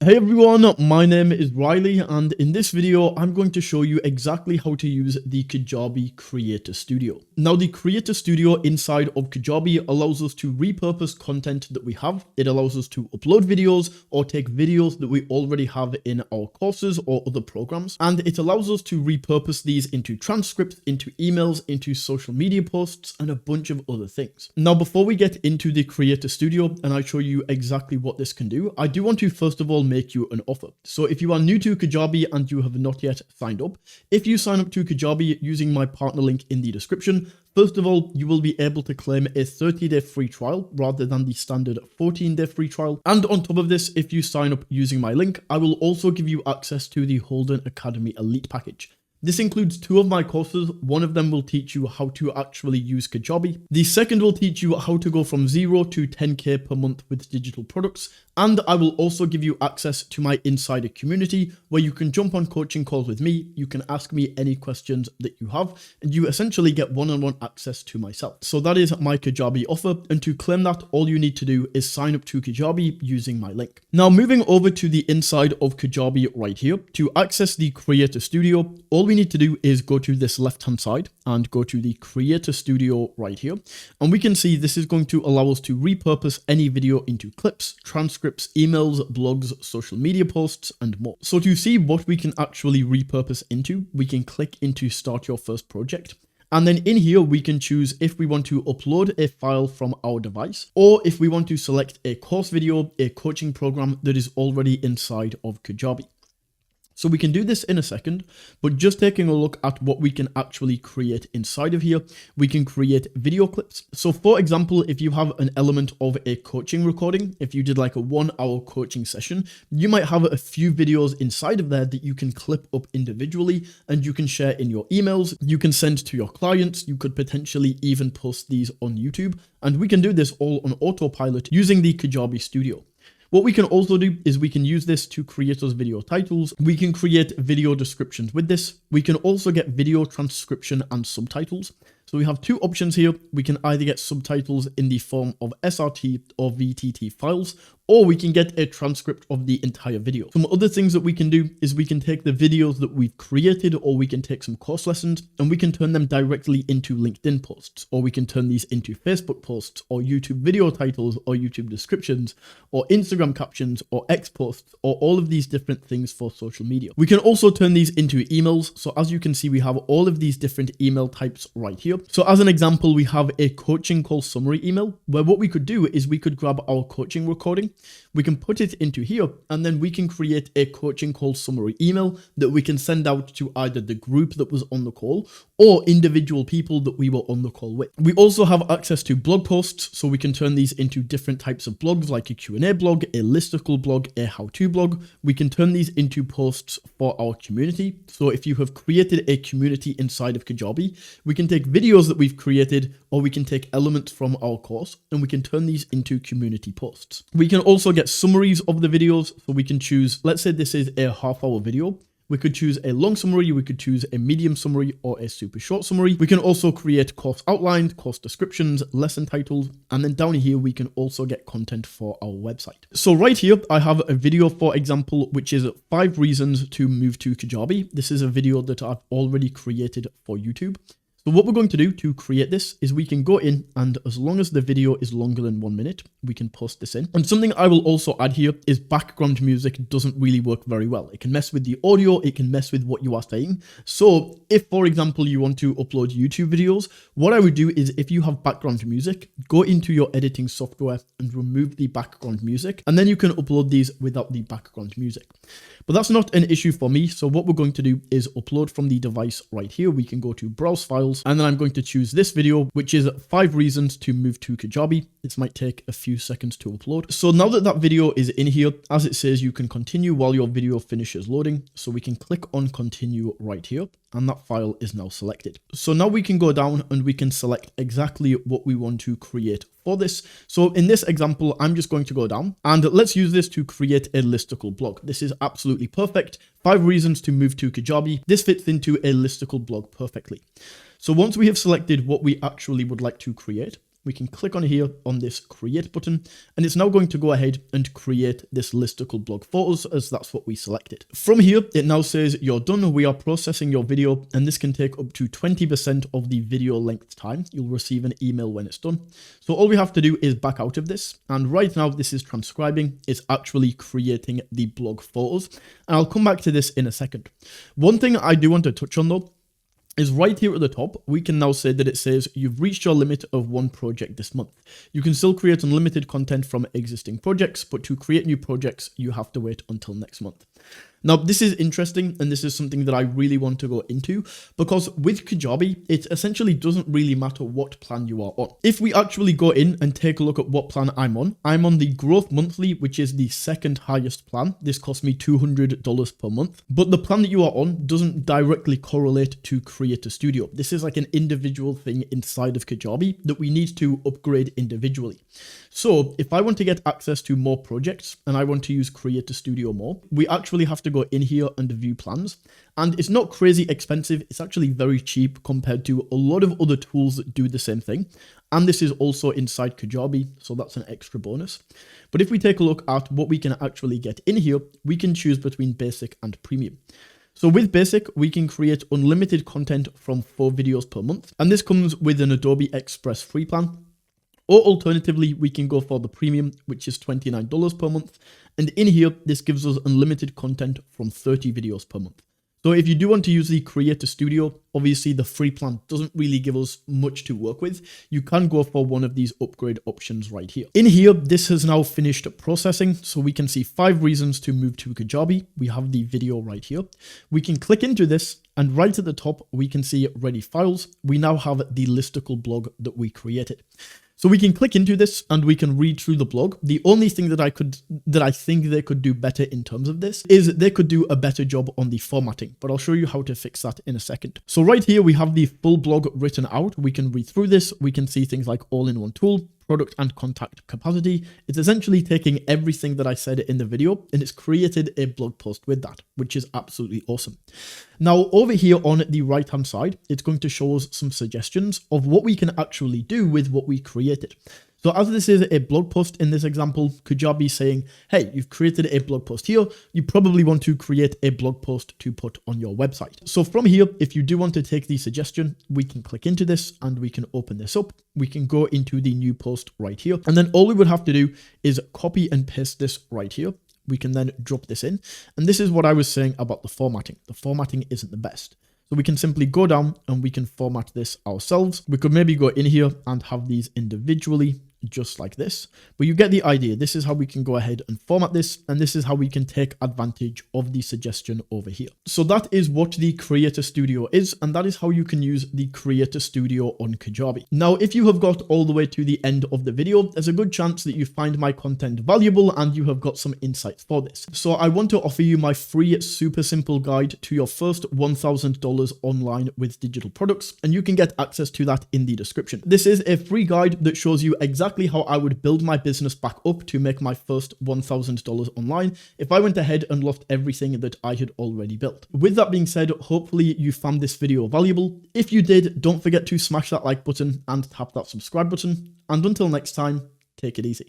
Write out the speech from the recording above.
Hey everyone, my name is Riley, and in this video I'm going to show you exactly how to use the Kajabi Creator Studio. Now the Creator Studio inside of Kajabi allows us to repurpose content that we have. It allows us to upload videos or take videos that we already have in our courses or other programs, and it allows us to repurpose these into transcripts, into emails, into social media posts, and a bunch of other things. Now before we get into the Creator Studio and I show you exactly what this can do, I do want to first of all make you an offer. So if you are new to Kajabi and you have not yet signed up, if you sign up to Kajabi using my partner link in the description, first of all, you will be able to claim a 30-day free trial rather than the standard 14-day free trial. And on top of this, if you sign up using my link, I will also give you access to the Holden Academy Elite package. This includes 2 of my courses. One of them will teach you how to actually use Kajabi. The second will teach you how to go from 0 to 10k per month with digital products. And I will also give you access to my insider community where you can jump on coaching calls with me. You can ask me any questions that you have, and you essentially get one-on-one access to myself. So that is my Kajabi offer. And to claim that, all you need to do is sign up to Kajabi using my link. Now moving over to the inside of Kajabi right here, to access the Creator Studio, all we need to do is go to this left-hand side and go to the Creator Studio right here. And we can see this is going to allow us to repurpose any video into clips, transcripts, emails, blogs, social media posts, and more. So to see what we can actually repurpose into, we can click into Start Your First Project. And then in here, we can choose if we want to upload a file from our device, or if we want to select a course video, a coaching program that is already inside of Kajabi. So we can do this in a second, but just taking a look at what we can actually create inside of here, we can create video clips. So for example, if you have an element of a coaching recording, if you did like a 1-hour coaching session, you might have a few videos inside of there that you can clip up individually and you can share in your emails, you can send to your clients, you could potentially even post these on YouTube, and we can do this all on autopilot using the Kajabi Studio. What we can also do is we can use this to create those video titles. We can create video descriptions with this. We can also get video transcription and subtitles. So we have 2 options here. We can either get subtitles in the form of SRT or VTT files, or we can get a transcript of the entire video. Some other things that we can do is we can take the videos that we've created, or we can take some course lessons and we can turn them directly into LinkedIn posts, or we can turn these into Facebook posts, or YouTube video titles, or YouTube descriptions, or Instagram captions, or X posts, or all of these different things for social media. We can also turn these into emails. So as you can see, we have all of these different email types right here. So as an example, we have a coaching call summary email where what we could do is we could grab our coaching recording, we can put it into here, and then we can create a coaching call summary email that we can send out to either the group that was on the call or individual people that we were on the call with. We also have access to blog posts, so we can turn these into different types of blogs like a Q&A blog, a listicle blog, a how-to blog. We can turn these into posts for our community. So if you have created a community inside of Kajabi, we can take videos that we've created, or we can take elements from our course and we can turn these into community posts. We can also get summaries of the videos. So we can choose, let's say this is a half-hour video. We could choose a long summary, we could choose a medium summary, or a super short summary. We can also create course outlines, course descriptions, lesson titles, and then down here we can also get content for our website. So right here, I have a video, for example, which is 5 reasons to move to Kajabi. This is a video that I've already created for YouTube. So what we're going to do to create this is we can go in, and as long as the video is longer than 1 minute, we can post this in. And something I will also add here is background music doesn't really work very well. It can mess with the audio, it can mess with what you are saying. So if, for example, you want to upload YouTube videos, what I would do is if you have background music, go into your editing software and remove the background music, and then you can upload these without the background music. But that's not an issue for me. So what we're going to do is upload from the device right here. We can go to browse files, and then I'm going to choose this video, which is 5 reasons to move to Kajabi. This might take a few seconds to upload. So now that that video is in here, as it says, you can continue while your video finishes loading. So we can click on continue right here, and that file is now selected. So now we can go down and we can select exactly what we want to create for this. So in this example, I'm just going to go down and let's use this to create a listicle blog. This is absolutely perfect. 5 reasons to move to Kajabi. This fits into a listicle blog perfectly. So once we have selected what we actually would like to create, We can click on here on this create button, and it's now going to go ahead and create this listicle blog photos, as that's what we selected. From here, it now says you're done. We are processing your video, and this can take up to 20% of the video length time. You'll receive an email when it's done. So all we have to do is back out of this. And right now this is transcribing. It's actually creating the blog photos. And I'll come back to this in a second. One thing I do want to touch on though, is right here at the top, we can now say that it says you've reached your limit of one project this month. You can still create unlimited content from existing projects, but to create new projects, you have to wait until next month. Now, this is interesting, and this is something that I really want to go into, because with Kajabi, it essentially doesn't really matter what plan you are on. If we actually go in and take a look at what plan I'm on the growth monthly, which is the second highest plan. This cost me $200 per month, but the plan that you are on doesn't directly correlate to Creator Studio. This is like an individual thing inside of Kajabi that we need to upgrade individually. So if I want to get access to more projects and I want to use Creator Studio more, we actually have to go in here and view plans. And it's not crazy expensive. It's actually very cheap compared to a lot of other tools that do the same thing. And this is also inside Kajabi, so that's an extra bonus. But if we take a look at what we can actually get in here, we can choose between basic and premium. So with basic, we can create unlimited content from 4 videos per month. And this comes with an Adobe Express free plan. Or alternatively, we can go for the premium, which is $29 per month. And in here, this gives us unlimited content from 30 videos per month. So if you do want to use the Creator Studio, obviously the free plan doesn't really give us much to work with. You can go for one of these upgrade options right here. In here, this has now finished processing. So we can see 5 reasons to move to Kajabi. We have the video right here. We can click into this, and right at the top, we can see ready files. We now have the listicle blog that we created. So we can click into this and we can read through the blog. The only thing that I think they could do better in terms of this is they could do a better job on the formatting, but I'll show you how to fix that in a second. So right here, we have the full blog written out. We can read through this. We can see things like all-in-one tool, product and contact capacity. It's essentially taking everything that I said in the video and it's created a blog post with that, which is absolutely awesome. Now over here on the right hand side, it's going to show us some suggestions of what we can actually do with what we created. So as this is a blog post in this example, Kajabi saying, hey, you've created a blog post here. You probably want to create a blog post to put on your website. So from here, if you do want to take the suggestion, we can click into this and we can open this up. We can go into the new post right here. And then all we would have to do is copy and paste this right here. We can then drop this in. And this is what I was saying about the formatting. The formatting isn't the best. So we can simply go down and we can format this ourselves. We could maybe go in here and have these individually, just like this, but you get the idea. This is how we can go ahead and format this, and this is how we can take advantage of the suggestion over here. So that is what the Creator Studio is, and that is how you can use the Creator Studio on Kajabi. Now, if you have got all the way to the end of the video, there's a good chance that you find my content valuable and you have got some insights for this. So I want to offer you my free, super simple guide to your first $1,000 online with digital products, and you can get access to that in the description. This is a free guide that shows you exactly how I would build my business back up to make my first $1,000 online if I went ahead and lost everything that I had already built. With that being said, hopefully you found this video valuable. If you did, don't forget to smash that like button and tap that subscribe button. And until next time, take it easy.